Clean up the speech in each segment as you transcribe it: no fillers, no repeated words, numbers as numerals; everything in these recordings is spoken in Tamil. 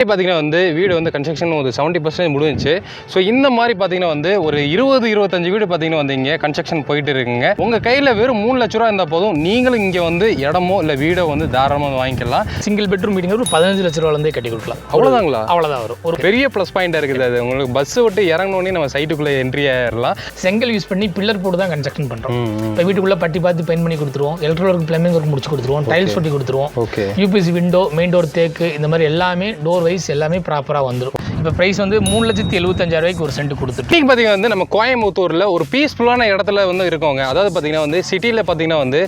பார்த்தீங்கன்னா வந்து வீடு வந்து கன்ஸ்ட்ரக்ஷன் ஒரு 70% முடிஞ்சிச்சு. ஸோ இந்த மாதிரி பார்த்தீங்கன்னா வந்து ஒரு 20-25 வீடு பார்த்தீங்கன்னா வந்து இங்கே கன்ஸ்ட்ரக்ஷன் போயிட்டு இருக்குங்க. உங்கள் கையில் வெறும் 3 லட்ச ரூபா இருந்தால் போதும், நீங்களும் இங்கே வந்து இடமோ இல்லை வீடோ வந்து தாராளமாக வாங்கிக்கலாம். சிங்கிள் பெட்ரூம் மீட்டிங் ஒரு 15 லட்ச ரூபாலேருந்தே கட்டி கொடுக்கலாம். அவ்வளோதாங்களா? அவ்வளோதான் வரும். ஒரு பெரிய ப்ளஸ் பாயிண்டாக இருக்குது அது. உங்களுக்கு பஸ்ஸை விட்டு இறங்கினோடனே நம்ம சைட்டுக்குள்ளே என்ட்ரி ஆகிடலாம். செங்கல் யூஸ் பண்ணி பில்லர் போட்டு தான் கன்ஸ்ட்ரக்ஷன் பண்ணுறோம். இப்போ வீட்டுக்குள்ளே பட்டி பார்த்து பெயிண்ட் பண்ணி கொடுத்துருவோம், எலக்ட்ரிக்கல் ஒர்க் பிளம்பிங் ஒர்க் முடிச்சு கொடுத்துருவோம், டைல்ஸ் ஒட்டி கொடுத்துருவோம். Okay. UPC window, main door தேக்கு, இந்த மாதிரி எல்லாமே டோர் வைஸ் எல்லாமே ப்ராப்பராக வந்துடும். இப்போ ப்ரைஸ் வந்து 3,75,000 ரூபாய்க்கு ஒரு சென்ட் கொடுத்துட்டு. இன்றைக்கி பார்த்தீங்கன்னா வந்து நம்ம கோயம்புத்தூரில் ஒரு பீஸ்ஃபுல்லான இடத்துல வந்து இருக்கோங்க. அதாவது பார்த்தீங்கன்னா வந்து சிட்டியில் பார்த்தீங்கன்னா வந்து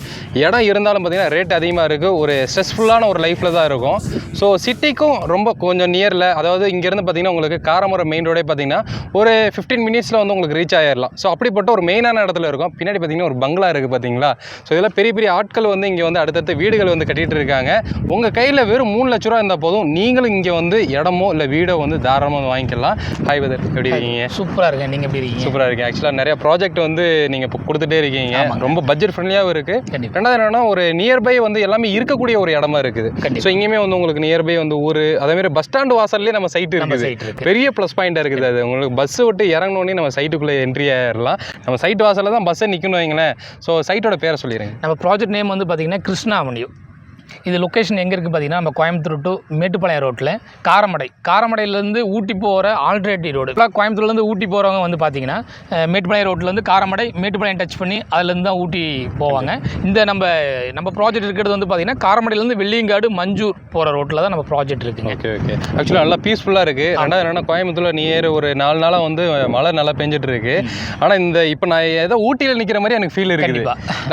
இடம் இருந்தாலும் பார்த்தீங்கன்னா ரேட் அதிகமாக இருக்குது. ஒரு ஸ்ட்ரெஸ்ஃபுல்லான ஒரு லைஃப்பில் தான் இருக்கும். ஸோ சிட்டிக்கும் ரொம்ப கொஞ்சம் நியரில், அதாவது இங்கேருந்து பார்த்தீங்கன்னா உங்களுக்கு காரமரம் மெயின் ரோடே பார்த்தீங்கன்னா ஒரு 15 மினிட்ஸில் வந்து உங்களுக்கு ரீச் ஆகிடலாம். ஸோ அப்படிப்பட்ட ஒரு மெயினான இடத்துல இருக்கும். பின்னாடி பார்த்தீங்கன்னா ஒரு பங்களா இருக்குது பார்த்தீங்களா. ஸோ இதெல்லாம் பெரிய பெரிய ஆட்கள் வந்து இங்கே வந்து அடுத்தடுத்த வீடுகள் வந்து கட்டிகிட்டு இருக்காங்க. உங்கள் கையில் வெறும் 3 லட்ச ரூபா இருந்தால் போதும், நீங்களும் இங்கே வந்து இடமோ இல்லை வீடோ வந்து தாராளமாக வாங்கிக்கலாம். ஹாய் பிரதர், எப்படி இருக்கீங்க? சூப்பராக இருக்கேன். நீங்கள் எப்படி இருக்கீங்க? சூப்பராக இருக்கேன். ஆக்சுவலாக நிறைய ப்ராஜெக்ட் வந்து நீங்கள் இப்போ கொடுத்துட்டே இருக்கீங்க. ரொம்ப பட்ஜெட் ஃப்ரெண்ட்லியாகவும் இருக்குது. ரெண்டாவது என்னன்னா ஒரு நியர்பை வந்து எல்லாமே இருக்கக்கூடிய ஒரு இடமா இருக்குது. ஸோ இங்கேயுமே வந்து உங்களுக்கு நியர்பை வந்து ஊர், அதேமாதிரி பஸ் ஸ்டாண்டு வாசல்லேயே நம்ம சைட்டு இருக்குது. பெரிய ப்ளஸ் பாயிண்டாக இருக்குது அது. உங்களுக்கு பஸ்ஸை விட்டு இறங்கினோடனே நம்ம சைட்டுக்குள்ளே என்ட்ரி ஆகிடலாம். நம்ம சைட்டு வாசலில் தான் பஸ்ஸை நிற்கணும் வைங்களேன். ஸோ சைட்டோட பேரை சொல்லிடுங்க. நம்ம ப்ராஜெக்ட் நேம் வந்து பார்த்தீங்கன்னா கிருஷ்ணா அவென்யூ. இது லொக்கேஷன் எங்கே இருக்குது பார்த்தீங்கன்னா நம்ம கோயம்புத்தூர் டு மேட்டுப்பாளையம் ரோட்டில் காரமடையிலேருந்து ஊட்டி போகிற ஆல்டர்னேட்டிவ் ரோடு. கோயம்புத்தூர்லேருந்து ஊட்டி போகிறவங்க வந்து பார்த்தீங்கன்னா மேட்டுப்பாளையம் ரோட்லேருந்து மேட்டுப்பாளையம் டச் பண்ணி அதுலேருந்து தான் ஊட்டி போவாங்க. இந்த நம்ம ப்ராஜெக்ட் இருக்கிறது வந்து பார்த்தீங்கன்னா காரமடையிலேருந்து வெள்ளியங்காடு மஞ்சூர் போகிற ரோட்டில் தான் நம்ம ப்ராஜெக்ட் இருக்குங்க. Okay okay. ஆக்சுவலாக நல்லா பீஸ்ஃபுல்லாக இருக்குது. ரெண்டாவது என்னென்னா கோயம்புத்தூரில் நியர் ஒரு 4 நாளாக வந்து மழை நல்லா பெஞ்சிட்டு இருக்கு. ஆனால் இப்போ நான் ஏதோ ஊட்டியில் நிற்கிற மாதிரி எனக்கு ஃபீல் இருக்குது.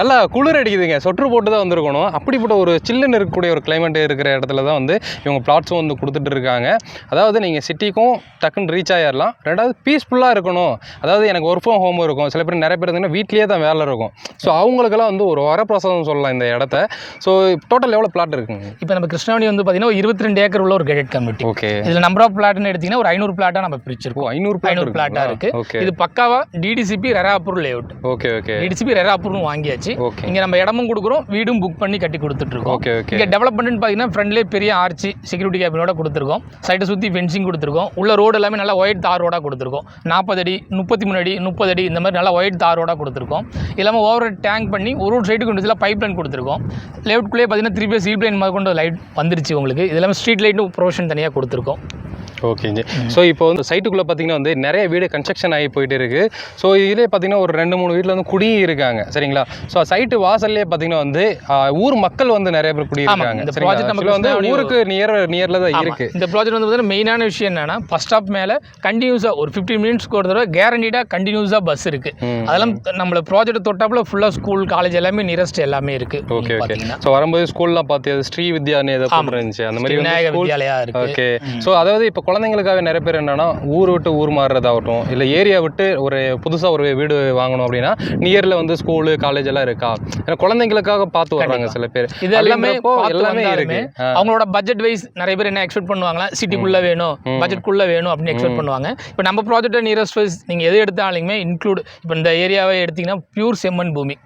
நல்லா குளிர் அடிக்குதுங்க. சொட்ரு போட்டு தான் வந்திருக்கணும். அப்படிப்பட்ட ஒரு சில்லுன்னு இருக்கக்கூடிய ஒரு கிளைமேட் இருக்கிற இடத்துல தான் வந்து இவங்க பிளாட்ஸும் வந்து கொடுத்துட்டு இருக்காங்க. அதாவது நீங்கள் சிட்டிக்கும் டக்குன்னு ரீச் ஆகிடலாம். ரெண்டாவது பீஸ்ஃபுல்லாக இருக்கணும். அதாவது எனக்கு ஒர்க் ஃப்ரம் ஹோம் இருக்கும். சில பேர் நிறைய பேர் இருந்தீங்கன்னா வீட்லேயே தான் வேலை இருக்கும். ஸோ அவங்களுக்கெல்லாம் வந்து ஒரு வரப்பிரசாதம் சொல்லலாம் இந்த இடத்த. ஸோ டோட்டல் எவ்வளோ பிளாட் இருக்குங்க? இப்போ நம்ம கிருஷ்ணாவணி வந்து பார்த்தீங்கன்னா 22 ஏக்கர் உள்ள ஒரு கேட்டட் கம்யூனிட்டி. ஓகே. இதில் நம்பர் ஆஃப் பிளாட்னு எடுத்தீங்கன்னா ஒரு 500 பிளாட்டாக நம்ம பிரிச்சிருக்கோம். 500 பிளாட்டாக இருக்குது. இது பக்காவா DTCP RERA approved layout. Okay okay. DTCP ரெராப்பூர்னு வாங்கியாச்சு. இங்கே நம்ம இடமும் கொடுக்குறோம், வீடும் புக் பண்ணி கட்டி கொடுத்துட்ருக்கோம். Okay okay. இங்கே டெவலப்மெண்ட் பார்த்தீங்கன்னா ஃப்ரண்ட்லேயே பெரிய ஆர்ச்சி செக்யூரிட்டி கேபினோட கொடுத்துருக்கோம். சைட்டை சுற்றி ஃபென்சிங் கொடுத்துருக்கோம். உள்ள ரோடு எல்லாமே நல்லா ஒயிட் தார் ரோடாக கொடுத்துருக்கோம். 40 அடி 33 அடி 30 அடி இந்த மாதிரி நல்லா ஒயிட் தார் ரோடாக கொடுத்துருக்கோம். இல்லாமல் ஓவர் டேங்க் பண்ணி ஒரு சைட்டுக்கு கொண்டு பைப் லைன் கொடுத்துருக்கோம். லேஅவுட்குள்ளேயே பார்த்தீங்கன்னா 3 பேஸ் சீல் லைன் கொண்டு லைட் வந்துருச்சு உங்களுக்கு. இது எல்லாமே ஸ்ட்ரீட் லைட்டும் ப்ரொவிஷன் தனியாக கொடுத்துருக்கோம். ஓகேங்க. ஸோ இப்போ வந்து சைட்டுக்குள்ளே பார்த்தீங்கன்னா வந்து நிறைய வீடு கன்ஸ்ட்ரக்ஷன் ஆகி போயிட்டு இருக்குது. ஸோ இதிலே பார்த்தீங்கன்னா ஒரு 2-3 வீட்டில் வந்து குடியும் இருக்காங்க. சரிங்களா? ஸோ சைட்டு வாசல்லே பார்த்தீங்கன்னா வந்து ஊர் மக்கள் வந்து நிறைய பேர் குடியிருக்காங்க. இந்த ப்ராஜெக்ட் நம்ம வந்து ஊருக்கு நியரில் தான் இருக்குது. இந்த ப்ராஜெக்ட் வந்து பார்த்தீங்கன்னா மெயினான விஷயம் என்னன்னா ஃபர்ஸ்ட் ஸ்டாப் மேலே கண்டினியூஸாக ஒரு 15 மினிட்ஸ்க்கு ஒரு தடவை கேரண்டீடாக கண்டினியூஸாக பஸ் இருக்குது. அதெல்லாம் நம்மள ப்ராஜெக்ட் தொட்டாப்புல ஃபுல்லாக ஸ்கூல் காலேஜ் எல்லாமே நியரஸ்ட் எல்லாமே இருக்குது. Okay okay. ஸோ வரும்போது ஸ்கூல்லாம் பார்த்து ஸ்ரீ வித்யான்னு ஏதோ இருந்துச்சு அந்த மாதிரி விநாயக வித்யாலயா இருக்குது. ஓகே. ஸோ அதாவது இப்போ குழந்தைங்களுக்காக நிறைய பேர் என்னன்னா ஊர் விட்டு ஊர் மாறுறதாகட்டும், இல்லை ஏரியா விட்டு ஒரு புதுசாக ஒரு வீடு வாங்கணும் அப்படின்னா நியரில் வந்து ஸ்கூலு காலேஜ் எல்லாம் இருக்கா, ஏன்னா குழந்தைங்களுக்காக பார்த்து வர்றாங்க சில பேர். இது எல்லாமே இருக்கு. அவங்களோட பட்ஜெட் வைஸ் நிறைய பேர் என்ன எக்ஸ்பெக்ட் பண்ணுவாங்களா, சிட்டிக்குள்ளே வேணும், பட்ஜெட்குள்ளே வேணும் அப்படின்னு எக்ஸ்பெக்ட் பண்ணுவாங்க. இப்போ நம்ம ப்ராஜெக்ட் நியரஸ்ட் வைஸ் நீங்கள் எது எடுத்தாலுமே இன்க்ளூட் இப்போ இந்த ஏரியாவை எடுத்தீங்கன்னா பியூர் செம்மண் பூமி.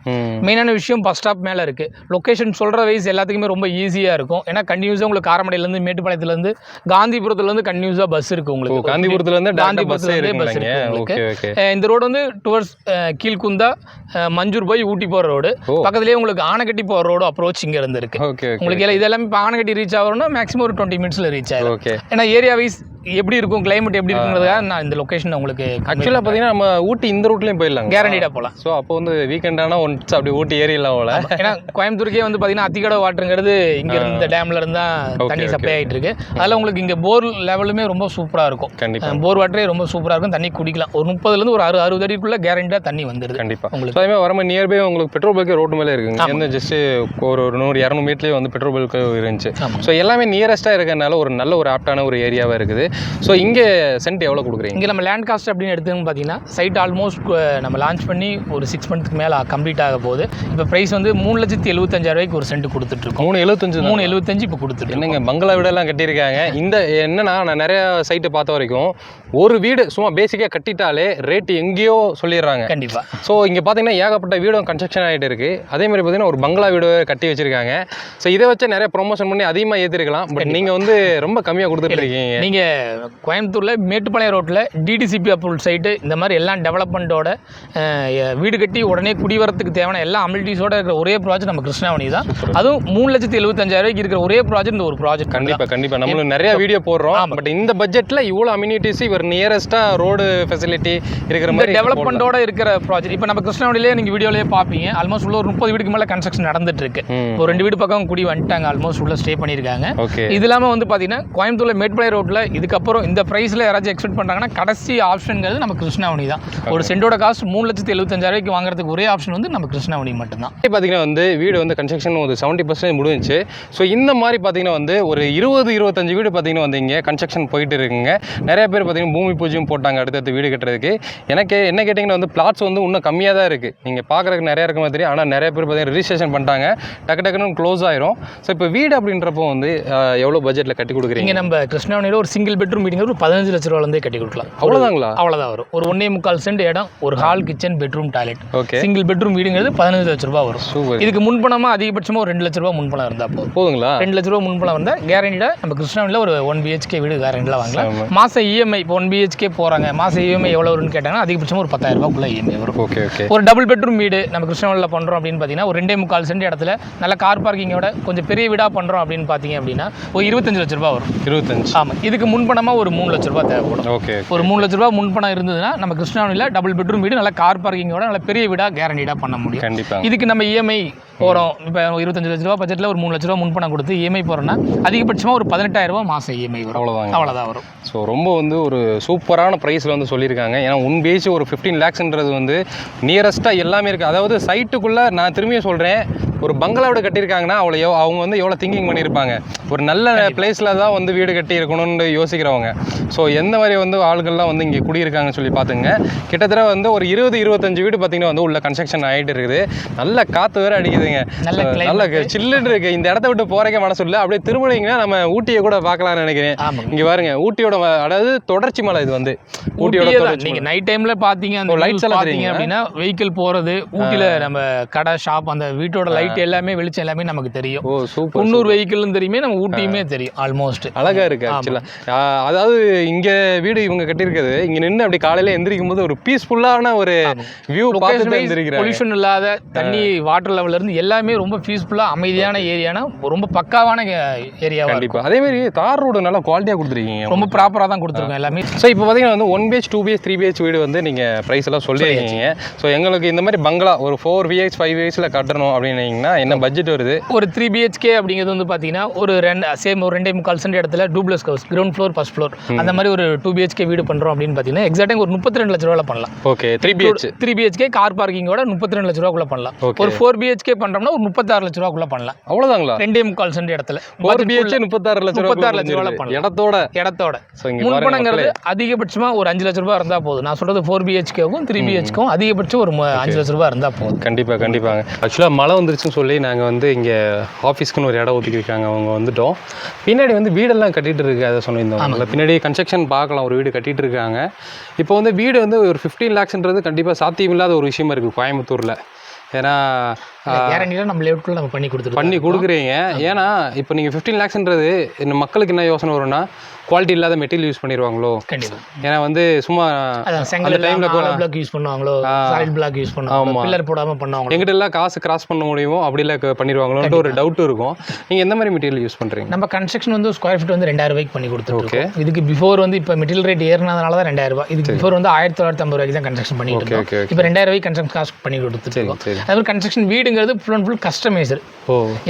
மெயினான விஷயம் பஸ் ஸ்டாப் மேலே இருக்குது. லொக்கேஷன் சொல்கிற வைஸ் எல்லாத்துக்குமே ரொம்ப ஈஸியாக இருக்கும். ஏன்னா கண்டினியூஸாக உங்களுக்கு காரமடையிலேருந்து மேட்டுப்பாளையத்துலேருந்து காந்திபுரத்துலேருந்து கண்டினியூஸாக பஸ் இருக்குது உங்களுக்கு. இந்த ரோடு வந்து டுவர்ட்ஸ் கீழ்குந்தா மஞ்சூர் போய் ஊட்டி போகிற ரோடு. பக்கத்துலேயே உங்களுக்கு ஆனைக்கட்டி போகிற ரோடு அப்ரோச் இங்கே இருந்து இருக்கு. உங்களுக்கு இதெல்லாம் இப்போ ஆனைக்கட்டி ரீச் ஆகணும்னா மேக்ஸிமம் ஒரு 20 மினிட்ஸில் ரீச் ஆகும். ஏன்னா ஏரியா வைஸ் எப்படி இருக்கும், கிளைமேட் எப்படி இருக்குங்கிறதுக்காக நான் இந்த லொக்கேஷன் உங்களுக்கு ஆக்சுவலாக பார்த்தீங்கன்னா நம்ம ஊட்டி இந்த ரூட்லேயும் போயிடலாம், கேரண்டீடாக போகலாம். ஸோ அப்போ வந்து வீக்கெண்டானா ஒன்ஸ் அப்படி ஊட்டி ஏரியெல்லாம் போகல. ஏன்னா கோயம்புத்தூருக்கே வந்து பார்த்தீங்கன்னா அத்திக்கடை வாட்டருங்கிறது இங்கே இந்த டேம்ல இருந்தா தண்ணி சப்ளை ஆகிட்டு இருக்கு. அதில் உங்களுக்கு இங்கே போர் லெவலுமே ரொம்ப சூப்பராக இருக்கும். கண்டிப்பாக போர் வாட்டரே ரொம்ப சூப்பராக இருக்கும். தண்ணி குடிக்கலாம். ஒரு 30லேருந்து ஒரு 60 அடிக்குள்ளே கேரண்டீடாக தண்ணி வந்துடுது. கண்டிப்பாக உங்களுக்கு அதே மாதிரி வரமா நியர்பை உங்களுக்கு பெட்ரோல் பல்க் ரோடு மேலே இருக்குங்க. எந்த ஜஸ்ட் ஒரு 100-200 மீட்டர்லேயே வந்து பெட்ரோல் பல்க் இருந்துச்சு. ஸோ எல்லாமே நியரஸ்ட்டாக இருக்கிறதுனால ஒரு நல்ல ஒரு ஆப்டான ஒரு ஏரியாவாக இருக்குது. ஸோ இங்கே சென்ட் எவ்வளோ கொடுக்குறீங்க? இங்கே நம்ம லேண்ட் காஸ்ட் அப்படின்னு எடுத்துன்னு பார்த்தீங்கன்னா சைட் ஆல்மோஸ்ட் நம்ம லான்ச் பண்ணி ஒரு 6 மந்த்துக்கு மேலே கம்ப்ளீட் ஆக போகுது. இப்போ ப்ரைஸ் வந்து 3,75,000 ரூபாய்க்கு ஒரு சென்ட் கொடுத்துட்ருக்கோம். 3,75 இப்போ கொடுத்துட்டு. என்னங்க பங்களா வீடெல்லாம் கட்டியிருக்காங்க. இந்த என்னன்னா நான் நிறைய சைட்டு பார்த்த வரைக்கும் ஒரு வீடு சும்மா பேசிக்காக கட்டிட்டாலே ரேட் எங்கேயோ சொல்லிடுறாங்க. கண்டிப்பாக. ஸோ இங்கே பார்த்தீங்கன்னா ஏகப்பட்ட வீடும் கன்ஸ்ட்ரக்ஷன் ஆகிட்டு இருக்குது. அதே மாதிரி பார்த்தீங்கன்னா ஒரு பங்களா வீடு கட்டி வச்சிருக்காங்க. ஸோ இதை வச்சு நிறைய ப்ரொமோஷன் பண்ணி அதிகமாக ஏற்றிருக்கலாம். பட் நீங்கள் வந்து ரொம்ப கம்மியாக கொடுத்துட்ருக்கீங்க. நீங்கள் கோயம்புத்தூரில் மேட்டுப்பாளையம் ரோட்டில் டிடிசிபி அப்ரூவல் சைட்டு இந்த மாதிரி எல்லாம் டெவலப்மெண்ட்டோட வீடு கட்டி உடனே குடிவரத்துக்கு தேவையான எல்லா அமிலிட்டிஸோட இருக்கிற ஒரே ப்ராஜெக்ட் நம்ம கிருஷ்ணாவணி தான். அதுவும் 3,75,000 இருக்கிற ஒரே ப்ராஜெக்ட் இந்த ஒரு ப்ராஜெக்ட். கண்டிப்பாக நம்மளும் நிறைய வீடியோ போடுறோம். பட் இந்த பட்ஜெட்டில் இவ்வளோ அம்யூனிட்டிஸ் இவர் நியரஸ்ட்டாக ரோடு ஃபெசிலிட்டி இருக்கிற மாதிரி டெவலப்மெண்ட்டோட இருக்கிற ப்ராஜெக்ட். இப்போ நம்ம கிருஷ்ணாவளியிலே நீங்கள் வீடியோலேயே பார்ப்பீங்க. ஆல்மோஸ்ட் உள்ள ஒரு 30 வீடுக்கு மேலே கன்ஸ்ட்ரக்ஷன் நடந்துட்டு இருக்கு. ஒரு 2 வீடு பக்கம் குடி வந்துட்டாங்க, ஆல்மோஸ்ட் உள்ள ஸ்டே பண்ணியிருக்காங்க. இது இல்லாமல் வந்து பார்த்தீங்கன்னா கோயம்புத்தூர்ல மேட்டுப்பாளையம் ரோட்டில் இதுக்கப்புறம் இந்த ப்ரைஸில் யாராச்சும் எக்ஸ்பெக்ட் பண்ணுறாங்கன்னா கடைசி ஆப்ஷன்ங்கிறது நம்ம கிருஷ்ணாவணி தான். ஒரு சென்டோட காஸ்ட் 3,75,000 வாங்குறதுக்கு ஒரே ஆப்ஷன் வந்து நம்ம கிருஷ்ணாவணி மட்டும்தான். பார்த்தீங்கன்னா வந்து வீடு வந்து கன்ஸ்ட்ரக்ஷன் ஒரு 70% முடிஞ்சிச்சு. ஸோ இந்த மாதிரி பார்த்தீங்கன்னா வந்து ஒரு 20-25 வீடு பார்த்தீங்கன்னா வந்து இங்கே கன்ஸ்ட்ரக்ஷன் போயிட்டு இருக்குங்க. நிறைய பேர் பார்த்தீங்கன்னா பூமி பூஜையும் போட்டாங்க அடுத்தடுத்து வீடு கட்டுறதுக்கு. எனக்கு என்ன கேட்டிங்கன்னா வந்து பிளாட்ஸ் வந்து இன்னும் கம்மியாக தான் இருக்குது. நீங்கள் பார்க்குறதுக்கு நிறையா இருக்க மாதிரி, ஆனால் நிறைய பேர் பார்த்தீங்கன்னா ரிஜிஸ்ட்ரேஷன் பண்ணிட்டாங்க, டக்குன்னு க்ளோஸ் ஆயிரும். ஸோ இப்போ வீடு அப்படின்றப்போ வந்து எவ்வளோ பட்ஜெட்டில் கட்டி கொடுக்குறீங்க? இங்கே நம்ம கிருஷ்ணாவணியில் ஒரு சிங்கிள் பெட்ரூம் வீடுங்க ஒரு 15 லட்ச ரூபாலேருந்தே கட்டி கொடுக்கலாம். அவ்வளோதாங்களா? அவ்வளோதான் வரும். ஒரு 1.25 சென்ட் இடம், ஒரு hall, kitchen, bedroom, toilet. Okay. Single bedroom வீடுங்கிறது 15 லட்ச ரூபா வரும். இதுக்கு முன்பணமாக அதிகபட்சமாக ஒரு 2 லட்ச ரூபா முன்பணம் இருந்தால் போதுங்களா? 2 லட்ச ரூபா முன்பணம் இருந்தால் கேரண்டியாக நம்ம கிருஷ்ணாவணியில் ஒரு 1 BHK வீடு கேரண்டியில் வாங்கலாம். மாதம் இஎம்ஐ இப்போ 1 BHK போகிறாங்க, மாதம் இஎம்ஐ எவ்வளோ வரும்னு கேட்டாங்கன்னா அதிகபட்சமாக ஒரு 10,000 ரூபாய்க்குள்ள இஎம்ஐ வரும். Okay okay. ஒரு டபுள் பெட்ரூம் வீடு நம்ம கிருஷ்ணாவளியில் பண்ணுறோம் அப்படின்னு பார்த்தீங்கன்னா ஒரு 2.25 சென்ட் இடத்துல நல்ல கார் பார்க்கிங்கோட கொஞ்சம் பெரிய வீடாக பண்ணுறோம் அப்படின்னு பார்த்தீங்க அப்படின்னா ஒரு 25 லட்ச ரூபா வரும். 25. ஆமாம். இதுக்கு முன்பணமாக ஒரு 3 லட்ச ரூபா தேவைப்படும். ஓகே. ஒரு 3 லட்ச ரூபா முன்பணம் இருந்ததுன்னா நம்ம கிருஷ்ணாவளியில் டபுள் பெட்ரூம் வீடு நல்ல கார் பார்க்கிங்கோட நல்ல பெரிய வீடாக கேரண்டியாக பண்ண முடியும். கண்டிப்பாக. இதுக்கு நம்ம இஎம்ஐ போகிறோம். இப்போ 25 லட்ச ரூபா பட்ஜெட்டில் ஒரு 3 லட்ச ரூபா முன்பணம் கொடுத்து இஎம்ஐ போகிறோன்னா அதிகபட்சமாக ஒரு 18,000 ரூபா மாதம் இஎம்ஐ வரும். அவ்வளோதான் வரும். ஸோ ரொம்ப வந்து ஒரு சூப்பரான ப்ரைஸில் வந்து சொல்லியிருக்காங்க. ஏன்னா 1 BHK ஒரு 15 lakhsன்றது வந்து நியரஸ்ட்டாக எல்லாமே இருக்குது. அதாவது சைட்டுக்குள்ளே நான் திரும்பியும் சொல்கிறேன், ஒரு பங்களா வீடு கட்டியிருக்காங்கன்னா அவங்க வந்து எவ்வளோ திங்கிங் பண்ணியிருப்பாங்க. ஒரு நல்ல பிளேஸில் தான் வந்து வீடு கட்டி இருக்கணும்னு யோசிக்கிறவங்க. ஸோ எந்த மாதிரி வந்து ஆளுகள்லாம் வந்து இங்கே குடியிருக்காங்கன்னு சொல்லி பார்த்துங்க. கிட்டத்தட்ட வந்து ஒரு 20-25 வீடு பார்த்தீங்கன்னா வந்து உள்ள கன்ஸ்ட்ரக்ஷன் ஆகிட்டு இருக்குது. நல்ல காற்று வேறு அடிக்குதுங்க, நல்ல சில்லுன்னு இருக்குது. இந்த இடத்த விட்டு போகிறக்கே மனசு இல்லை. அப்படியே திரும்பினீங்கன்னா நம்ம ஊட்டியை கூட பார்க்கலாம்னு நினைக்கிறேன். இங்கே பாருங்க, ஊட்டியோட அதாவது தொடர்ச்சி மலை. இது வந்து ஊட்டியோட நீங்கள் நைட் டைமில் பார்த்தீங்க அந்த லைட்ஸ் எல்லாம் பார்த்தீங்க அப்படின்னா வெஹிக்கிள் போகிறது, ஊட்டியில் நம்ம கடை ஷாப் அந்த வீட்டோட லைட் எல்லாமே வெளிச்சம் எல்லாமே நமக்கு தெரியும். ஓ சூப்பர். 300 வெஹிக்கிள்னு தெரியுமே, நம்ம ஊட்டியுமே தெரியும். ஆல்மோஸ்ட் அழகா இருக்கு ஆக்சுவலாக. அதாவது இங்கே வீடு இவங்க கட்டியிருக்கிறது இங்கே நின்று அப்படி காலையில் எந்திரிக்கும் போது ஒரு பீஸ்ஃபுல்லான ஒரு வியூ பார்த்துட்டு எந்திரிக்கிறேன். பொல்யூஷன் இல்லாத தண்ணி வாட்டர் லெவல்ல இருந்து எல்லாமே ரொம்ப பீஸ்ஃபுல்லாக அமைதியான ஏரியானா ரொம்ப பக்காவான ஏரியா. கண்டிப்பாக. அதே மாதிரி தார் ரோடு நல்லா குவாலிட்டியாக கொடுத்துருக்கீங்க, ரொம்ப ப்ராப்பராக தான் கொடுத்துருக்கோம் எல்லாமே. ஸோ இப்போ பார்த்தீங்கன்னா வந்து 1 BHK 2 BHK 3 BHK வீடு வந்து நீங்கள் ப்ரைஸ் எல்லாம் சொல்லியிருக்கீங்க. ஸோ எங்களுக்கு இந்த மாதிரி பங்களா ஒரு 4 BHK 5 BHK கட்டணும் அப்படின்னீங்கன்னா என்ன பட்ஜெட் வருது? ஒரு 3 BHK அப்படிங்கிறது வந்து பார்த்தீங்கன்னா ஒரு சேம் ஒரு 2.25 சென்ட் இடத்துல duplex house, ground floor first floor அந்த மாதிரி ஒரு 2 BHK வீடு பண்ணுறோம் அப்படின்னு பார்த்தீங்கன்னா எக்ஸாக்டாக ஒரு 32 லட்ச ரூபாயில் பண்ணலாம். ஓகே. 3 BHK கார் பார்க்கிங்கோட 32 லட்ச ரூபாக்குள்ள பண்ணலாம். ஒரு 4 BHK பண்ணுறோம்னா ஒரு 36 லட்ச ரூபாக்குள்ள பண்ணலாம். அவ்வளோதாங்களா? 2.25 சென்ட் இடத்துல 4 BHK 36 லட்ச ரூபாய் பண்ணலாம் இடத்தோட. முன்பணங்கிறது அதிகபட்சமாக ஒரு 5 லட்ச ரூபாய் இருந்தால் போதும். நான் சொல்கிறது 4 BHKவும் 3 BHKவும் அதிகபட்சம் ஒரு 5 லட்ச ரூபாய் இருந்தால் போதும். கண்டிப்பாங்க. ஆக்சுவலாக மழை வந்துருச்சுன்னு சொல்லி நாங்கள் வந்து இங்கே ஆஃபீஸ்க்குன்னு ஒரு இடம் ஒதுக்கியிருக்காங்க, அவங்க வந்துட்டோம். பின்னாடி வந்து வீடெல்லாம் கட்டிகிட்டு இருக்கு, அதை சொன்னிருந்தோம். பின்னாடி கன்ஸ்ட்ரக்ஷன் பார்க்கலாம், ஒரு வீடு கட்டிகிட்டு இருக்காங்க. இப்போ வந்து வீடு வந்து ஒரு 15 lakhsன்றது கண்டிப்பாக சாத்தியமில்லாத ஒரு விஷயமா இருக்குது கோயம்புத்தூரில். ஏன்னா நம்ம பண்ணி கொடுக்குறீங்க. ஏன்னா இப்போ நீங்கள் 15 lakhsன்றது இந்த மக்களுக்கு என்ன யோசனை வரும்னா குவாலிட்டி இல்லாத மெட்டீரியல் யூஸ் பண்ணிடுவாங்களோ. கண்டிப்பாக. ஏன்னா வந்து சும்மா அந்த டைமில் பிளாக் யூஸ் பண்ணுவாங்களோ, சாலிட் பிளாக் யூஸ் பண்ணுவாங்க, பில்லர் போடாமல் பண்ணுவாங்க. எங்கிட்ட எல்லாம் காசு கிராஸ் பண்ண முடியுமோ அப்படிலாம் பண்ணிடுவாங்களோன்ட்டு ஒரு டவுட் இருக்கும். நீங்கள் எந்த மாதிரி மெட்டீரியல் யூஸ் பண்ணுறீங்க? நம்ம கன்ஸ்ட்ரக்ஷன் வந்து ஸ்கொயர் ஃபீட் வந்து 2000 ரூபாய்க்கு பண்ணி கொடுத்துருக்கோம். இதுக்கு பிஃபோர் வந்து இப்போ மெட்டீரியல் ரேட் ஏறினதுனால தான் 2000 ரூபாய். இதுக்கு பிஃபோர் வந்து 1950 ரூபாய்க்கு தான் கன்ஸ்ட்ரக்ஷன் பண்ணிட்டு இருக்கோம். இப்போ 2000 ரூபாய்க்கு கன்ஸ்ட்ரக்ஷன் காஸ்ட் பண்ணி கொடுத்துருக்கோம். அதே மாதிரி கன்ஸ்ட்ரக்ஷன் வீடுங்கிறது ஃபுல் அண்ட் ஃபுல் கஸ்டமைஸ்டு.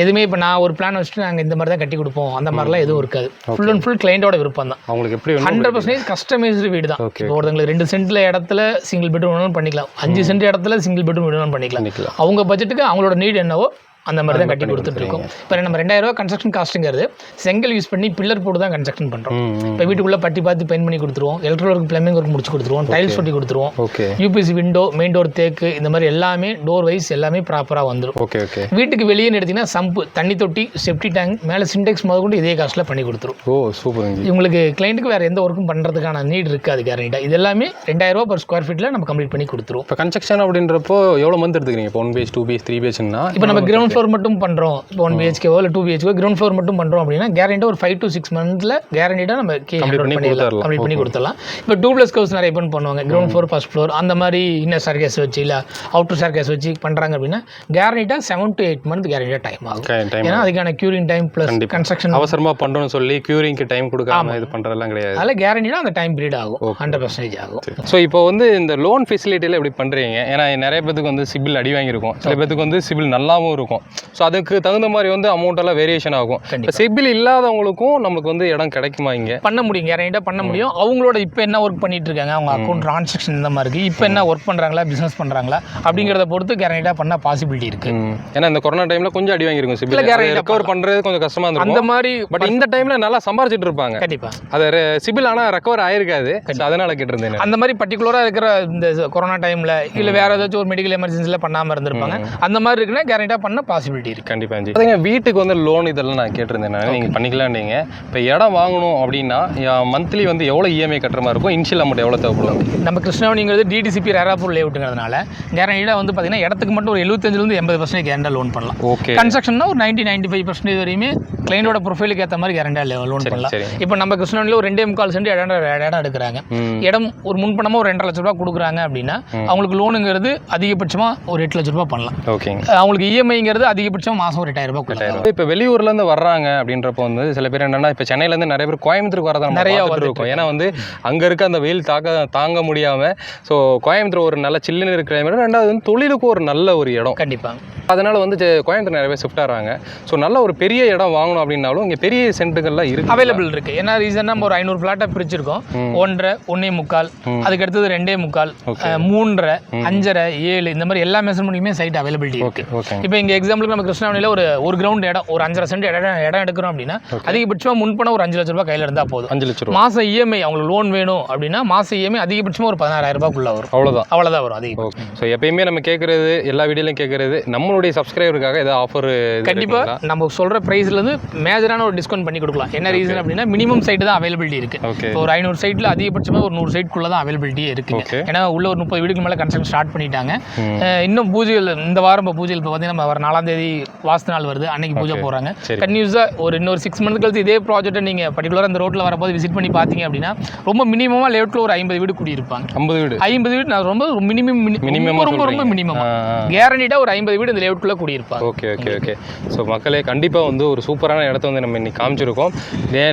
எதுவுமே இப்போ நான் ஒரு பிளான் வச்சுட்டு நாங்கள் இந்த மாதிரி தான் கட்டி கொடுப்போம் அந்த மாதிரிலாம் எதுவும் இருக்காது. ஃபுல் அண்ட் ஃபுல் கிளைண்டோட விருப்பம் தான். அவங்களுக்கு 100% கஸ்டமைஸ்டு வீடு தான். ஒருத்தங்களுக்கு 2 சென்ட்ல இடத்துல சிங்கிள் பெட்ரூம் வேணும்னு பண்ணிக்கலாம், 5 சென்ட் இடத்துல சிங்கிள் பெட்ரூம் வேணும்னு பண்ணிக்கலாம். அவங்க பட்ஜெட்டுக்கு அவங்களோட நீட் என்னவோ அந்த மாதிரி தான் கட்டி கொடுத்துட்ருக்கோம். இப்போ நம்ம 2000 ரூபா கன்ஸ்ட்ரக்ஷன் காஸ்ட்டுங்கிறது செங்கல் யூஸ் பண்ணி பில்லர் போட்டு தான் கன்ஸ்ட்ரக்ஷன் பண்ணுறோம். இப்போ வீட்டுக்குள்ளே பட்டி பார்த்து பெயிண்ட் பண்ணி கொடுத்துருவோம், எலக்ட்ரிக்கல் ஒர்க் பிளம்பிங் ஒர்க் முடிச்சு கொடுத்துருவோம், டைல்ஸ் ஒட்டி கொடுத்துருவோம், யூபிசி விண்டோ, மெயின் டோர் தேக்கு, இந்த மாதிரி எல்லாமே டோர் வைஸ் எல்லாமே ப்ராப்பராக வந்துடும். வீட்டுக்கு வெளியே எடுத்தீங்கன்னா சம்பு, தண்ணி தொட்டி, செப்டி டேங்க், மேலே சின்டெக்ஸ் முதற்கொண்டு இதே காஸ்ட்டில் பண்ணி கொடுத்துரும். உங்களுக்கு கிளைண்ட்டுக்கு வேறு எந்த ஒர்க்கும் பண்ணுறதுக்கான நீட் இருக்காது கேரண்டியாக. இது எல்லாமே 2000 ரூபா per ஸ்கொயர் ஃபீட்டில் நம்ம கம்ப்ளீட் பண்ணி கொடுத்துருவோம். இப்போ கன்ஸ்ட்ரக்ஷன் அப்படின்றப்போ எவ்வளோ மந்த் எடுத்துக்கிறீங்க? இப்போ 1 BH 2 BH 3 BHன்னா இப்போ நம்ம கிரவுண்ட் ஃப்ளோர் மட்டும் பண்ணுறோம். இப்போ 1 BHK இல்லை 2 BHK கிரவுண்ட் ஃப்ளோர் மட்டும் பண்ணுறோம் அப்படின்னா கேரண்டியாக ஒரு 5 to 6 மந்த்ல கேரண்டியாக நம்ம கம்ப்ளீட் பண்ணி கொடுத்துடலாம். இப்போ 2+ ஹவுஸ் நிறைய பேர் பண்ணுவாங்க, கிரவுண்ட் ஃப்ளோர் ஃபர்ஸ்ட் ஃப்ளோர் அந்த மாதிரி இன்னர் ஸ்டேர்கேஸ் வச்சு இல்லை அவுட்டர் ஸ்டேர்கேஸ் வச்சு பண்ணுறாங்க அப்படின்னா கேரண்டியாக 7 to 8 மந்த் கேரண்டியாக டைம் ஆகும். ஏன்னா அதுக்கான க்யூரிங் டைம் ப்ளஸ் கன்ஸ்ட்ரக்ஷன் அவசரமாக பண்ணுறோன்னு சொல்லி க்யூரிங்க்கு டைம் கொடுக்காம இது பண்ணுறதெல்லாம் கிடையாது. அதில் கேரண்டியாக அந்த டைம் பீரியட் ஆகும், 100% ஆகும். ஸோ இப்போ வந்து இந்த லோன் ஃபெசிலிட்டியில் எப்படி பண்ணுறீங்க? ஏன்னா நிறைய பேருக்கு வந்து சிபில் அடி வாங்கியிருக்கும், சில பேருக்கு வந்து சிபில் நல்லாவும் இருக்கும். ஸோ அதுக்கு தகுந்த மாதிரி வந்து அமௌண்ட் எல்லாம் வேரியேஷன் ஆகும். சிபில் இல்லாதவங்களுக்கும் நமக்கு வந்து இடம் கிடைக்குமா? இங்கே பண்ண முடியும், கேரண்டியாக பண்ண முடியும். அவங்களோட இப்போ என்ன ஒர்க் பண்ணிட்டு இருக்காங்க, அவங்க அக்கௌண்ட் ட்ரான்சாக்ஷன் இந்த மாதிரி இருக்குது, இப்போ என்ன ஒர்க் பண்ணுறாங்களா, பிஸ்னஸ் பண்ணுறாங்களா அப்படிங்கிறத பொறுத்து கேரண்டியாக பண்ண பாசிபிலிட்டி இருக்குது. ஏன்னா இந்த கொரோனா டைமில் கொஞ்சம் அடி வாங்கியிருக்கும், சிபில் ரெக்கவர் பண்ணுறது கொஞ்சம் கஷ்டமாக இருக்கும் அந்த மாதிரி. பட் இந்த டைமில் நல்லா சம்பாரிச்சிட்டு இருப்பாங்க கண்டிப்பாக. அது சிபில் ஆனால் ரெக்கவர் ஆயிருக்காது, அதனால கேட்டிருந்தேன். அந்த மாதிரி பர்டிகுலராக இருக்கிற இந்த கொரோனா டைமில் இல்லை வேறு ஏதாச்சும் ஒரு மெடிக்கல் எமர்ஜென்சியில் பண்ணாமல் இருந்திருப்பாங்க, அந்த மாதிரி இருக்குன்னா கேரண்டியாக பண்ண பாசிபிலிட்டி இருக்குது கண்டிப்பாக. அதுங்க வீட்டுக்கு வந்து லோன் இதெல்லாம் நான் கேட்டிருந்தேன், நீங்கள் பண்ணிக்கலாம். நீங்கள் இப்போ இடம் வாங்கணும் அப்படின்னா மந்த்லி வந்து எவ்வளோ இஎம்ஐ கட்டுற மாதிரி இருக்கும், இனிஷியல் அமௌண்ட் எவ்வளோ தேவைப்படும்? நம்ம கிருஷ்ணாவணிங்கிறது டிடிசிபி ரேராப்பூர் லேஅவுட்டுங்கிறதுனால கேரண்டியாக வந்து பார்த்தீங்கன்னா இடத்துக்கு மட்டும் ஒரு 75% 80% கேரண்டியாக லோன் பண்ணலாம். ஓகே, கன்ஸ்ட்ரக்ஷன்னா ஒரு 90-95% வரையுமே கிளைண்டோட ப்ரொஃபைலுக்கு ஏற்ற மாதிரி கேரண்டியாக லோன் பண்ணலாம். இப்போ நம்ம கிருஷ்ணாவணியில் ஒரு 2.25 சென்ட் இடம் எடுக்கிறாங்க, இடம் ஒரு முன்பணமாக ஒரு 2.5 லட்ச ரூபா கொடுக்குறாங்க அப்படின்னா அவங்களுக்கு லோனுங்கிறது அதிகபட்சமாக ஒரு 8 லட்ச ரூபா பண்ணலாம். ஓகே, அவங்களுக்கு இஎம்ஐங்கிறது அதிகபட்சம் மாதம் ஒரு 8000 ரூபாய். இப்போ வெளியூர்லேருந்து வர்றாங்க அப்படின்றப்போ வந்து சில பேர் என்னன்னா, இப்போ சென்னையிலேருந்து நிறைய பேர் கோயம்புத்தூருக்கு வரதான் நிறைய இருக்கும். ஏன்னா வந்து அங்கே இருக்க அந்த வெயில் தாங்க முடியாமல், ஸோ கோயம்புத்தூர் ஒரு நல்ல சில்லுன்னு இருக்கிற இடம், ரெண்டாவது வந்து தொழிலுக்கும் ஒரு நல்ல ஒரு இடம் கண்டிப்பாக. அதனால வந்து கோயம்புத்தூர் நிறைய பேர் ஷிஃப்ட் ஆகிறாங்க. ஸோ நல்ல ஒரு பெரிய இடம் வாங்கணும் அப்படின்னாலும் இங்கே பெரிய சென்ட்டுகள்லாம் இருக்குது, அவைலபிள் இருக்குது. ஏன்னா ரீசன் நம்ம ஒரு 500 ஃப்ளாட்டாக பிரிச்சிருக்கோம். 1.5, 1.25, அதுக்கு அடுத்தது 2.25, 3.5, 5.5, 7 இந்த மாதிரி எல்லா மெஷர்மெண்ட்லையுமே சைட் அவைலபிலிட்டி இருக்குது. இப்போ இங்கே எக்ஸாம்பிளுக்கு நம்ம கிருஷ்ணாவணியில் ஒரு கிரவுண்ட் இடம் ஒரு 5.5 சென்ட் இடம் எடுக்கிறோம் அப்படின்னா அதிகபட்சமாக முன்பணம் ஒரு 5 லட்ச ரூபாய் கையில் இருந்தால் போதும். 5 லட்ச ரூபா மாதம் இஎம்ஐ அவங்களுக்கு லோன் வேணும் அப்படின்னா மாதம் இஎம்ஐ அதிகபட்சமாக ஒரு 16,000 ரூபாய்க்குள்ள வரும். அவ்வளோதான் வரும் அதிகம். ஸோ எப்பயுமே நம்ம கேட்குறது, எல்லா வீடியோலையும் கேட்குறது, நம்மளுடைய சப்ஸ்கிரைபருக்காக ஏதாவது ஆஃபர் கண்டிப்பாக நம்ம சொல்கிற ப்ரைஸ்லேருந்து மேஜரான ஒரு டிஸ்கவுண்ட் பண்ணி கொடுக்கலாம். என்ன ரீசன் அப்படின்னா மினிமம் சைட்டு தான் அவைலபிலிட்டி இருக்குது. ஒரு 500 சைட்டில் அதிகபட்சமாக ஒரு 100 சைட்டுக்குள்ளே தான் அவைலபிலிட்டி இருக்குது. ஏன்னா உள்ள ஒரு 30 வீடுக்கு மேலே கன்ஸ்ட்ரக்ஷன் ஸ்டார்ட் பண்ணிட்டாங்க. இன்னும் பூஜைகள் இந்த வாரம் பூஜைகள் இப்போ பார்த்தீங்கன்னா நம்ம வர 4ஆம் தேதி வாஸ்து நாள் வருது, அன்னைக்கு பூஜை போகிறாங்க. கன்யூஸாக இன்னொரு 6 மந்த் கழிச்சு இதே ப்ராஜெக்ட்டை நீங்கள் பர்டிகுலராக இந்த ரோட்டில் வரப்போது விசிட் பண்ணி பார்த்தீங்க அப்படின்னா ரொம்ப மினிமமாக லேஅவுட்டில் ஒரு 50 வீடு குடியிருப்பாங்க. 50 வீடு நான் ரொம்ப மினிமம் ரொம்ப மினிமம் கேரண்டியாக ஒரு 50 வீடு இந்த லேஅவுட்டில் குடியிருப்பாங்க. ஓகே. ஸோ மக்களே கண்டிப்பாக வந்து ஒரு சூப்பரான இடத்த வந்து நம்ம இன்னைக்கு காமிச்சிருக்கோம்.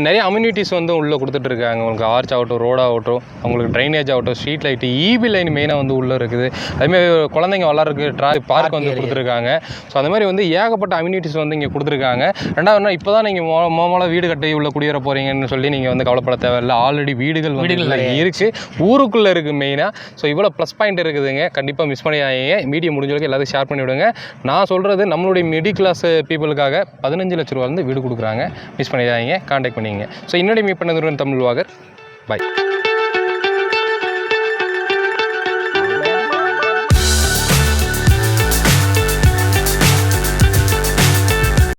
நிறைய அம்யூனிட்டிஸ் வந்து உள்ளே கொடுத்துட்டு இருக்காங்க. உங்களுக்கு ஆர்ச் ஆகட்டும், ரோட் ஆகட்டும், உங்களுக்கு ட்ரைனேஜ் ஆகட்டும், ஸ்ட்ரீட் லைட்டு, இபி லைன் மெயினாக வந்து உள்ளே இருக்குது. அதுமாதிரி குழந்தைங்க விளாட்றதுக்கு பார்க் வந்து கொடுத்துருக்காங்க. ஸோ அந்த மாதிரி வந்து ஏகப்பட்ட அம்யூனிட்டிஸ் வந்து இங்கே கொடுத்துருக்காங்க. ரெண்டாவது இப்போ தான் நீங்கள் மொதல் வீடு கட்டி உள்ள குடியேற போகிறீங்கன்னு சொல்லி நீங்கள் வந்து கவலைப்பட தேவையில்லை. ஆல்ரெடி வீடுகள் இருக்குது, ஊருக்குள்ளே இருக்குது மெயினாக. ஸோ இவ்வளோ ப்ளஸ் பாயிண்ட் இருக்குதுங்க. கண்டிப்பாக மிஸ் பண்ணியாங்க. மீடியா முடிஞ்சளவுக்கு எல்லாத்தையும் ஷேர் பண்ணி விடுங்க. நான் சொல்கிறது நம்மளுடைய மிடில் கிளாஸ் பீப்புளுக்காக 15 லட்ச ரூபா வந்து வீடு கொடுக்குறாங்க. மிஸ் பண்ணிடாதீங்க, கான்டாக்ட் பண்ணிங்க. ஸோ இன்னொரு மீட் பண்ணதுடன் தமிழ் வாகர். பாய்.